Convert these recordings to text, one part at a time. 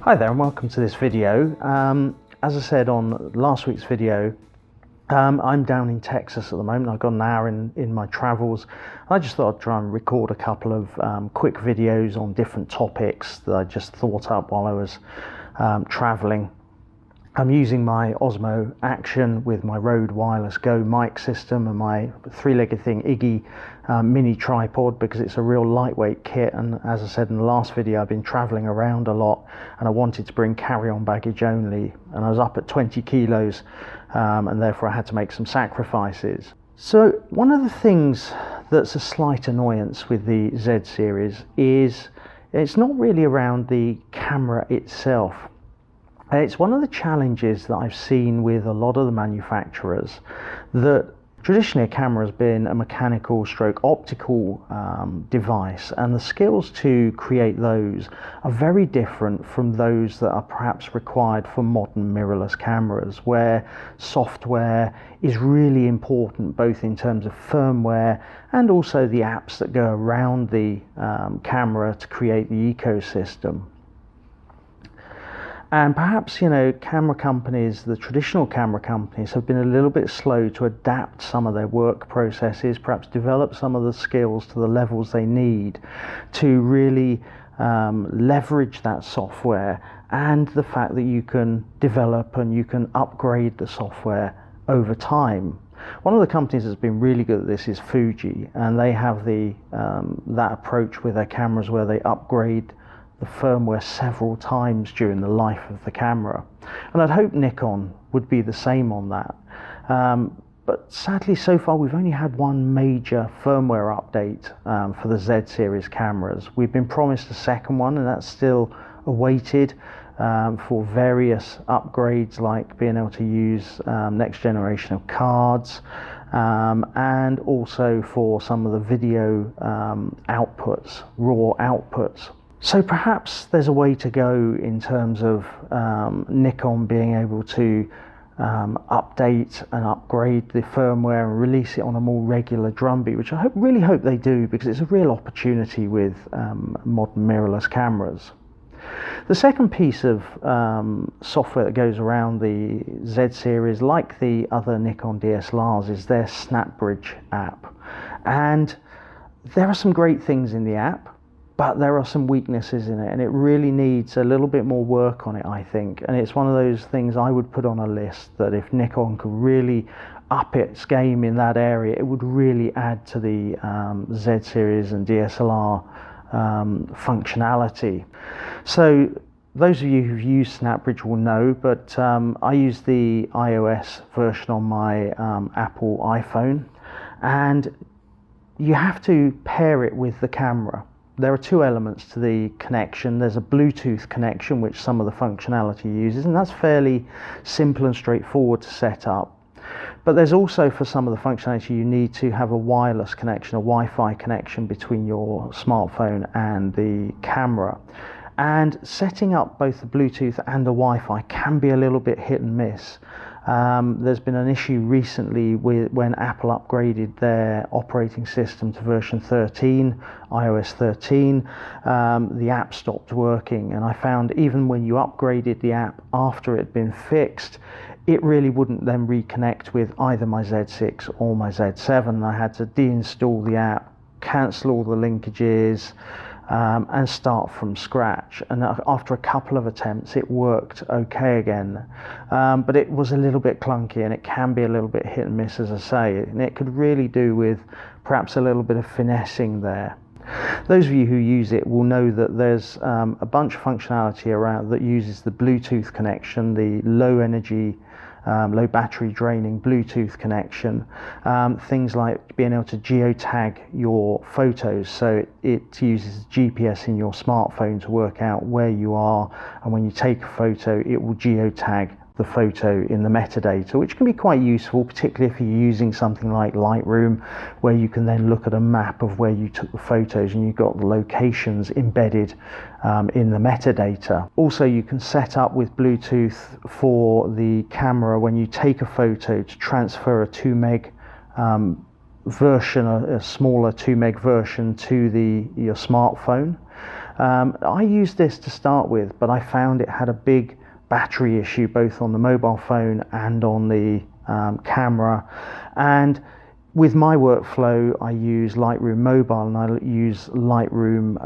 Hi there and welcome to this video. As I said on last week's video, I'm down in Texas at the moment. I've got an hour in my travels. I just thought I'd try and record a couple of quick videos on different topics that I just thought up while I was traveling. I'm using my Osmo Action with my Rode Wireless Go mic system and my three-legged thing Iggy mini tripod because it's a real lightweight kit, and as I said in the last video, I've been traveling around a lot and I wanted to bring carry-on baggage only, and I was up at 20 kilos and therefore I had to make some sacrifices. So one of the things that's a slight annoyance with the Z series is it's not really around the camera itself. It's one of the challenges that I've seen with a lot of the manufacturers, that traditionally a camera has been a mechanical stroke optical device, and the skills to create those are very different from those that are perhaps required for modern mirrorless cameras, where software is really important both in terms of firmware and also the apps that go around the camera to create the ecosystem. And perhaps, camera companies, the traditional camera companies, have been a little bit slow to adapt some of their work processes, perhaps develop some of the skills to the levels they need to really leverage that software, and the fact that you can develop and you can upgrade the software over time. One of the companies that's been really good at this is Fuji, and they have that approach with their cameras where they upgrade the firmware several times during the life of the camera, and I'd hope Nikon would be the same on that. But sadly, so far we've only had one major firmware update for the Z series cameras. We've been promised a second one, and that's still awaited for various upgrades, like being able to use next generation of cards, and also for some of the video outputs, raw outputs. So perhaps there's a way to go in terms of Nikon being able to update and upgrade the firmware and release it on a more regular drumbeat, which I really hope they do, because it's a real opportunity with modern mirrorless cameras. The second piece of software that goes around the Z series, like the other Nikon DSLRs, is their SnapBridge app. And there are some great things in the app, but there are some weaknesses in it, and it really needs a little bit more work on it, I think. And it's one of those things I would put on a list that if Nikon could really up its game in that area, it would really add to the Z series and DSLR functionality. So those of you who've used SnapBridge will know, but I use the iOS version on my Apple iPhone, and you have to pair it with the camera. There are two elements to the connection. There's a Bluetooth connection, which some of the functionality uses, and that's fairly simple and straightforward to set up. But there's also, for some of the functionality, you need to have a wireless connection, a Wi-Fi connection between your smartphone and the camera. And setting up both the Bluetooth and the Wi-Fi can be a little bit hit and miss. There's been an issue recently when Apple upgraded their operating system to version 13, iOS 13, the app stopped working, and I found even when you upgraded the app after it had been fixed, it really wouldn't then reconnect with either my Z6 or my Z7. I had to deinstall the app, cancel all the linkages, and start from scratch. And after a couple of attempts it worked okay again, but it was a little bit clunky, and it can be a little bit hit and miss, as I say, and it could really do with perhaps a little bit of finessing there. Those of you who use it will know that there's a bunch of functionality around that uses the Bluetooth connection, the low energy, low battery draining Bluetooth connection, things like being able to geotag your photos, so it uses GPS in your smartphone to work out where you are, and when you take a photo it will geotag the photo in the metadata, which can be quite useful, particularly if you're using something like Lightroom, where you can then look at a map of where you took the photos and you've got the locations embedded in the metadata. Also, you can set up with Bluetooth for the camera, when you take a photo, to transfer a 2 meg version, a smaller 2 meg version to your smartphone. I used this to start with, but I found it had a big battery issue both on the mobile phone and on the camera. And with my workflow, I use Lightroom Mobile and I use Lightroom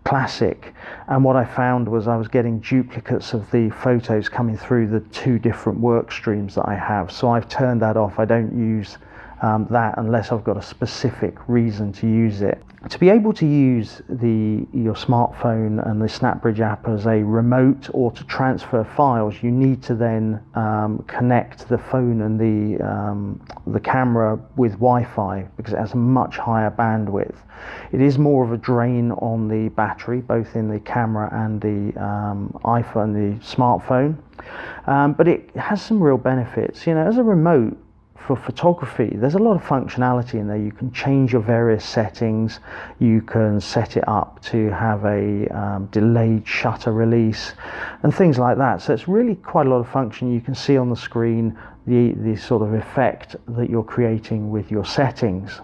Classic. And what I found was I was getting duplicates of the photos coming through the two different work streams that I have. So I've turned that off. I don't use that unless I've got a specific reason to use it. To be able to use your smartphone and the SnapBridge app as a remote or to transfer files, you need to then connect the phone and the camera with Wi-Fi because it has a much higher bandwidth. It is more of a drain on the battery, both in the camera and the iPhone, the smartphone, but it has some real benefits. You know, as a remote, for photography, there's a lot of functionality in there. You can change your various settings. You can set it up to have a delayed shutter release and things like that. So it's really quite a lot of function. You can see on the screen the sort of effect that you're creating with your settings.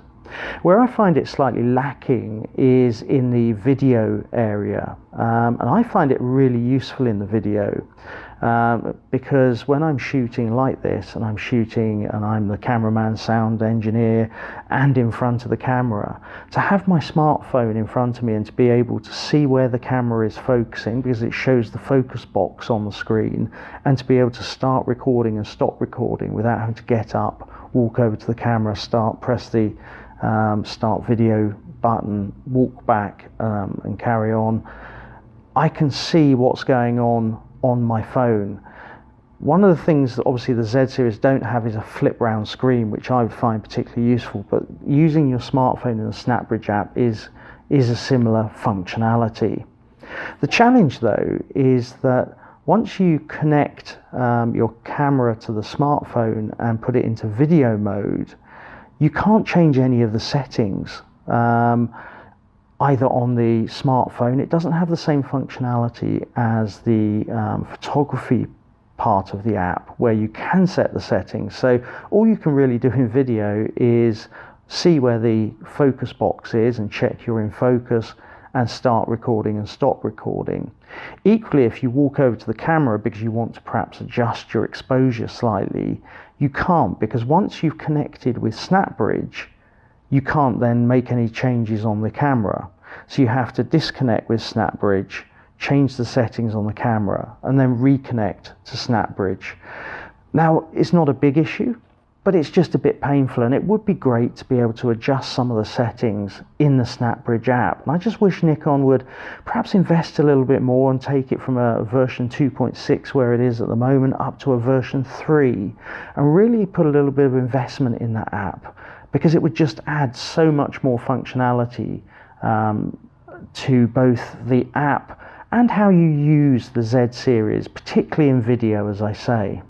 Where I find it slightly lacking is in the video area, and I find it really useful in the video because when I'm shooting like this and I'm the cameraman, sound engineer, and in front of the camera, to have my smartphone in front of me and to be able to see where the camera is focusing because it shows the focus box on the screen, and to be able to start recording and stop recording without having to get up, walk over to the camera, press the start video button, walk back and carry on. I can see what's going on my phone. One of the things that obviously the Z series don't have is a flip round screen, which I would find particularly useful, but using your smartphone in the SnapBridge app is a similar functionality. The challenge though is that once you connect your camera to the smartphone and put it into video mode, you can't change any of the settings either on the smartphone. It doesn't have the same functionality as the photography part of the app where you can set the settings. So all you can really do in video is see where the focus box is and check you're in focus and start recording and stop recording. Equally, if you walk over to the camera because you want to perhaps adjust your exposure slightly, you can't, because once you've connected with SnapBridge, you can't then make any changes on the camera. So you have to disconnect with SnapBridge, change the settings on the camera, and then reconnect to SnapBridge. Now, it's not a big issue, but it's just a bit painful, and it would be great to be able to adjust some of the settings in the SnapBridge app. And I just wish Nikon would perhaps invest a little bit more and take it from a version 2.6 where it is at the moment up to a version 3 and really put a little bit of investment in that app, because it would just add so much more functionality to both the app and how you use the Z series, particularly in video, as I say.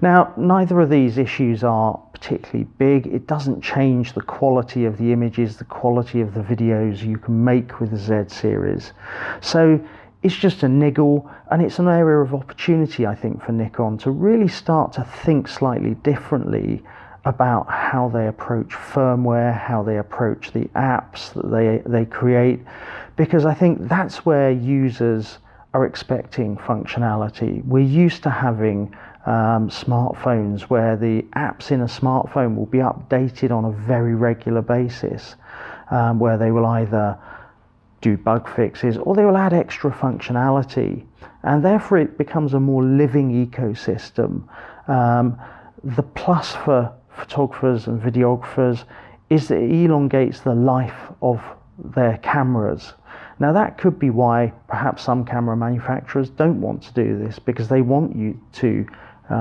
Now, neither of these issues are particularly big. It doesn't change the quality of the images, the quality of the videos you can make with the Z series. So it's just a niggle, and it's an area of opportunity, I think, for Nikon to really start to think slightly differently about how they approach firmware, how they approach the apps that they create, because I think that's where users are expecting functionality. We're used to having smartphones where the apps in a smartphone will be updated on a very regular basis, where they will either do bug fixes or they will add extra functionality, and therefore it becomes a more living ecosystem. The plus for photographers and videographers is that it elongates the life of their cameras. Now, that could be why perhaps some camera manufacturers don't want to do this, because they want you to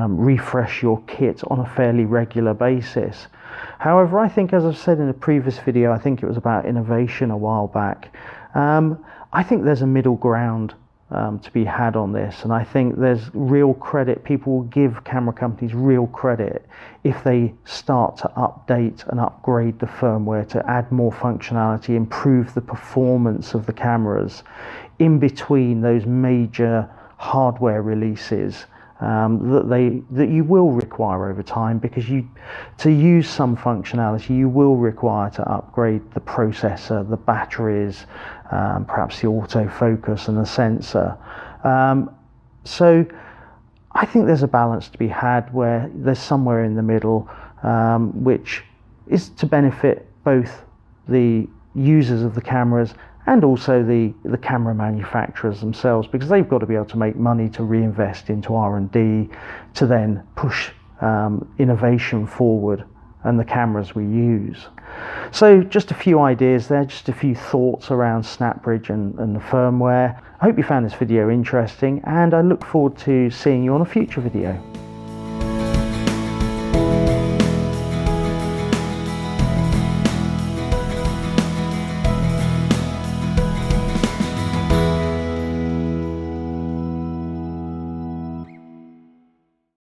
refresh your kit on a fairly regular basis. However, I think, as I've said in a previous video, I think it was about innovation a while back, I think there's a middle ground to be had on this, and I think there's real credit. People will give camera companies real credit if they start to update and upgrade the firmware to add more functionality, improve the performance of the cameras in between those major hardware releases that you will require over time, because to use some functionality you will require to upgrade the processor, the batteries, perhaps the autofocus and the sensor. So I think there's a balance to be had where there's somewhere in the middle, which is to benefit both the users of the cameras and also the camera manufacturers themselves, because they've got to be able to make money to reinvest into R&D to then push innovation forward and the cameras we use. So just a few ideas there, just a few thoughts around SnapBridge and the firmware. I hope you found this video interesting, and I look forward to seeing you on a future video.